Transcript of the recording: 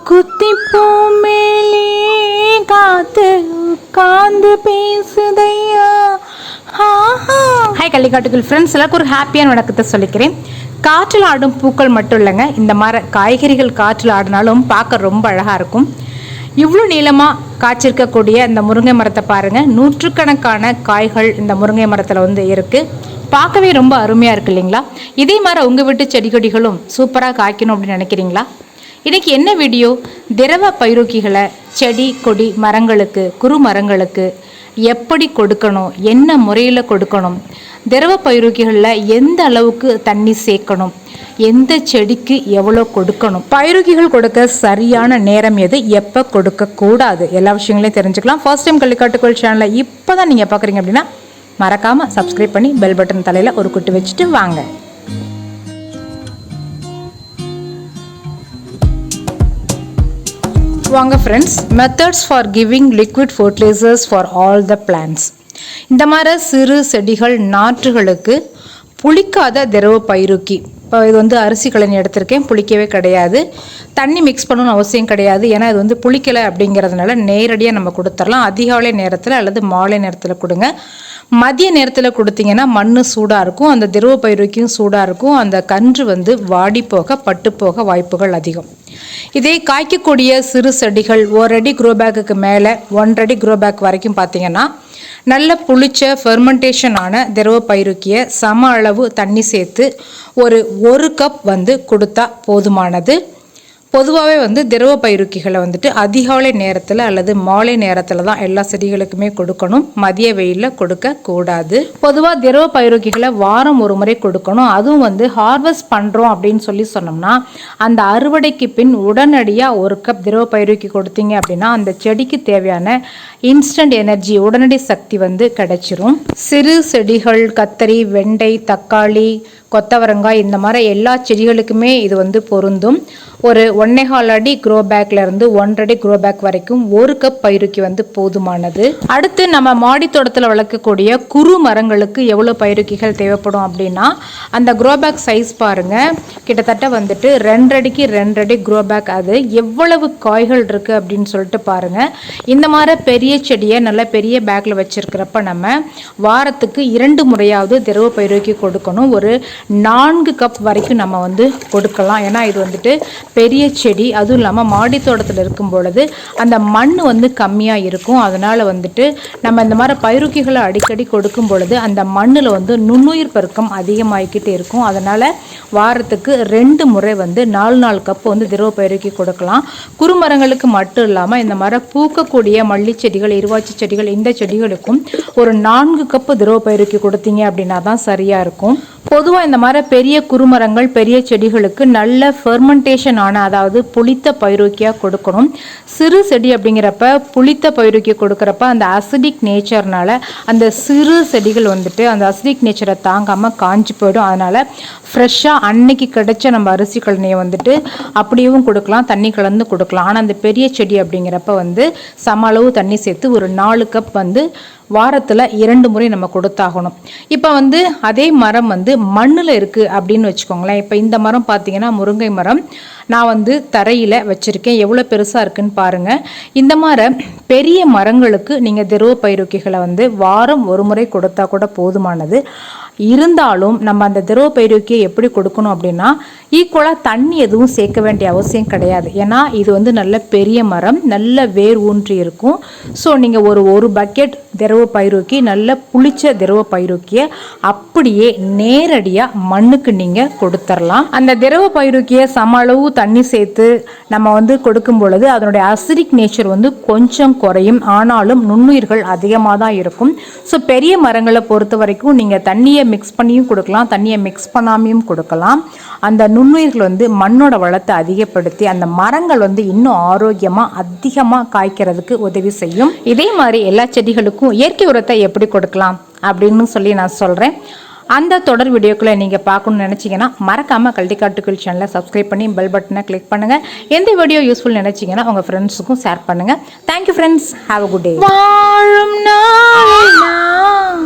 குத்திப்பூ மேலே காத்து உட்கார்ந்து பேசுதையா. ஹாய் கள்ளிக்காட்டுக்குள் ஃப்ரெண்ட்ஸ், எல்லாருக்கும் ஒரு ஹாப்பியான வணக்கத்தை சொல்லிக்கிறேன். காற்றில் ஆடும் பூக்கள் மட்டும் இல்லைங்க, இந்த மாதிரி காய்கறிகள் காற்றில் ஆடினாலும் பார்க்க ரொம்ப அழகாக இருக்கும். இவ்வளோ நீளமாக காய்ச்சிருக்கக்கூடிய இந்த முருங்கை மரத்தை பாருங்கள். நூற்றுக்கணக்கான காய்கள் இந்த முருங்கை மரத்தில் இருக்குது. பார்க்கவே ரொம்ப அருமையாக இருக்குது இல்லைங்களா? இதே மாதிரி உங்கள் வீட்டு செடி கொடிகளும் சூப்பராக காய்க்கணும் அப்படின்னு நினைக்கிறீங்களா? இன்றைக்கி என்ன வீடியோ, திரவ பைரூக்கிகளை செடி கொடி மரங்களுக்கு குறு மரங்களுக்கு எப்படி கொடுக்கணும், என்ன முறையில் கொடுக்கணும், திரவ பைரூக்கிகளில் எந்த அளவுக்கு தண்ணி சேர்க்கணும், எந்த செடிக்கு எவ்வளோ கொடுக்கணும், பைரூக்கிகள் கொடுக்க சரியான நேரம் எது, எப்போ கொடுக்கக்கூடாது, எல்லா விஷயங்களையும் தெரிஞ்சுக்கலாம். ஃபர்ஸ்ட் டைம் கள்ளிக்காட்டுக்குள் சேனலை இப்போ தான் நீங்கள் பார்க்குறீங்க அப்படின்னா மறக்காமல் சப்ஸ்கிரைப் பண்ணி பெல் பட்டன் தலையில் ஒரு குட்டி வச்சுட்டு வாங்க. வாங்க friends, methods for giving liquid fertilisers for all the plants. இந்த மாதிரி சிறு செடிகள் நாற்றுகளுக்கு புளிக்காத திரவ பைரூக்கி, இப்போ இது அரிசி கலனி எடுத்திருக்கேன், புளிக்கவே கிடையாது, தண்ணி மிக்ஸ் பண்ணணும்னு அவசியம் கிடையாது. ஏன்னா இது புளிக்கலை அப்படிங்கிறதுனால நேரடியாக நம்ம கொடுத்துடலாம். அதிகாலை நேரத்தில் அல்லது மாலை நேரத்தில் கொடுங்க. மதிய நேரத்தில் கொடுத்தீங்கன்னா மண் சூடாக இருக்கும், அந்த திரவ பைரூக்கியும் சூடாக இருக்கும், அந்த கன்று வாடி போக பட்டு போக வாய்ப்புகள் அதிகம். இதே காய்க்கக்கூடிய சிறு செடிகள் 1 அடி க்ரோ பேக்குக்கு மேலே 1.5 அடி க்ரோ பேக் வரைக்கும் பார்த்தீங்கன்னா நல்ல புளிச்ச ஃபெர்மெண்டேஷன் ஆன திரவ பைரூக்கியை சம அளவு தண்ணி சேர்த்து ஒரு கப் கொடுத்தா போதுமானது. பொதுவாகவே திரவ பைரூக்கிகளை அதிகாலை நேரத்தில் அல்லது மாலை நேரத்தில் தான் எல்லா செடிகளுக்குமே கொடுக்கணும், மதிய வெயிலில் கொடுக்கக்கூடாது. பொதுவாக திரவ பைரூக்கிகளை வாரம் ஒரு முறை கொடுக்கணும். அதுவும் ஹார்வெஸ்ட் பண்ணுறோம் அப்படின்னு சொன்னோம்னா அந்த அறுவடைக்கு பின் உடனடியாக 1 கப் திரவ பைரூக்கி கொடுத்தீங்க அப்படின்னா அந்த செடிக்கு தேவையான இன்ஸ்டன்ட் எனர்ஜி, உடனடி சக்தி கிடைச்சிரும். சிறு செடிகள், கத்தரி, வெண்டை, தக்காளி, கொத்தவரங்காய், இந்த மாதிரி எல்லா செடிகளுக்குமே இது பொருந்தும். 1.25 அடி க்ரோ பேக்ல இருந்து 1.5 அடி க்ரோ பேக் வரைக்கும் 1 கப் பைரூக்கி போதுமானது. அடுத்து நம்ம மாடி தோட்டத்தில் வளர்க்கக்கூடிய குறு மரங்களுக்கு எவ்வளோ பைரூக்கிகள் தேவைப்படும் அப்படின்னா அந்த க்ரோ பேக் சைஸ் பாருங்க, கிட்டத்தட்ட 2 அடிக்கு 2 அடி க்ரோ பேக். அது எவ்வளவு காய்கள் இருக்கு அப்படின்னு சொல்லிட்டு பாருங்க. இந்த மாதிரி பெரிய செடியை நல்ல பெரிய பேக்ல வச்சிருக்கிறப்ப நம்ம வாரத்துக்கு 2 முறையாவது திரவ பைரூக்கி கொடுக்கணும். 4 கப் வரைக்கும் நம்ம கொடுக்கலாம். ஏன்னா இது பெரிய செடி, அதுவும் இல்லாமல் மாடி தோட்டத்தில் இருக்கும் பொழுது அந்த மண் கம்மியாக இருக்கும். அதனால் நம்ம இந்த மாதிரி பைரூக்கிகளை அடிக்கடி கொடுக்கும் பொழுது அந்த மண்ணில் நுண்ணுயிர் பெருக்கம் அதிகமாகிக்கிட்டே இருக்கும். அதனால் வாரத்துக்கு 2 முறை 4 கப் திரவ பைரூக்கி கொடுக்கலாம். குறுமரங்களுக்கு மட்டும் இல்லாமல் இந்த மாதிரி பூக்கக்கூடிய மல்லி செடிகள், இருவாச்சி செடிகள், இந்த செடிகளுக்கும் 4 கப் திரவ பைரூக்கி கொடுத்தீங்க அப்படின்னா தான் சரியாக இருக்கும். பொதுவாக இந்த மாதிரி பெரிய குறுமரங்கள், பெரிய செடிகளுக்கு நல்ல ஃபெர்மெண்டேஷன் ஆன, அதாவது புளித்த பைரூக்கியாக கொடுக்கணும். சிறு செடி அப்படிங்கிறப்ப புளித்த பைரூக்கி கொடுக்குறப்ப அந்த அசிடிக் நேச்சர்னால அந்த சிறு செடிகள் அந்த அசிடிக் நேச்சரை தாங்காமல் காஞ்சி போயிடும். அதனால் ஃப்ரெஷ்ஷாக அன்னைக்கு கிடைச்ச நம்ம அரிசி கழனியை அப்படியும் கொடுக்கலாம், தண்ணி கலந்து கொடுக்கலாம். ஆனால் அந்த பெரிய செடி அப்படிங்கிறப்ப சம அளவு தண்ணி சேர்த்து 4 கப் வாரத்தில் 2 முறை நம்ம கொடுத்தாகணும். இப்போ அதே மரம் மண்ணில் இருக்குது அப்படின்னு வச்சுக்கோங்களேன். இப்போ இந்த மரம் பார்த்தீங்கன்னா முருங்கை மரம் நான் தரையில் வச்சுருக்கேன். எவ்வளோ பெருசாக இருக்குன்னு பாருங்கள். இந்த மாதிரி பெரிய மரங்களுக்கு நீங்கள் திரவ பைரூக்கிகளை வாரம் ஒரு முறை கொடுத்தா கூட போதுமானது. இருந்தாலும் நம்ம அந்த திரவ பைரூக்கியை எப்படி கொடுக்கணும் அப்படின்னா ஈக்குவலாக தண்ணி எதுவும் சேர்க்க வேண்டிய அவசியம் கிடையாது. ஏன்னா இது நல்ல பெரிய மரம், நல்ல வேர் ஊன்றி இருக்கும். ஸோ நீங்கள் ஒரு பக்கெட் திரவ பைரூக்கி, நல்ல புளிச்ச திரவ பைரூக்கியை அப்படியே நேரடியாக மண்ணுக்கு நீங்கள் கொடுத்துடலாம். அந்த திரவ பைரூக்கியை சம அளவு தண்ணி சேர்த்து நம்ம கொடுக்கும் பொழுது அதனுடைய அசிடிக் நேச்சர் கொஞ்சம் குறையும். ஆனாலும் நுண்ணுயிர்கள் அதிகமாக தான் இருக்கும். ஸோ பெரிய மரங்களை பொறுத்த வரைக்கும் நீங்கள் தண்ணியை மிக்ஸ் பண்ணியும் கொடுக்கலாம், தண்ணியை மிக்ஸ் பண்ணாமையும் கொடுக்கலாம். அந்த நுண்ணுயிர்கள் மண்ணோட வளத்தை அதிகப்படுத்தி அந்த மரங்கள் இன்னும் ஆரோக்கியமாக அதிகமாக காய்க்கிறதுக்கு உதவி செய்யும். இதே மாதிரி எல்லா செடிகளுக்கும் இயற்கை உரத்தை எப்படி கொடுக்கலாம் அப்படின்னு நான் சொல்கிறேன். அந்த தொடர் வீடியோக்களை நீங்கள் பார்க்கணும்னு நினச்சிங்கன்னா மறக்காமல் கள்ளிக்காட்டுக்குள் சேனலை சப்ஸ்கிரைப் பண்ணி பெல் பட்டனை கிளிக் பண்ணுங்கள். எந்த வீடியோ யூஸ்ஃபுல் நினச்சிங்கன்னா உங்கள் ஃப்ரெண்ட்ஸுக்கும் ஷேர் பண்ணுங்கள். Thank you friends, have a good day. வாழும் நாள்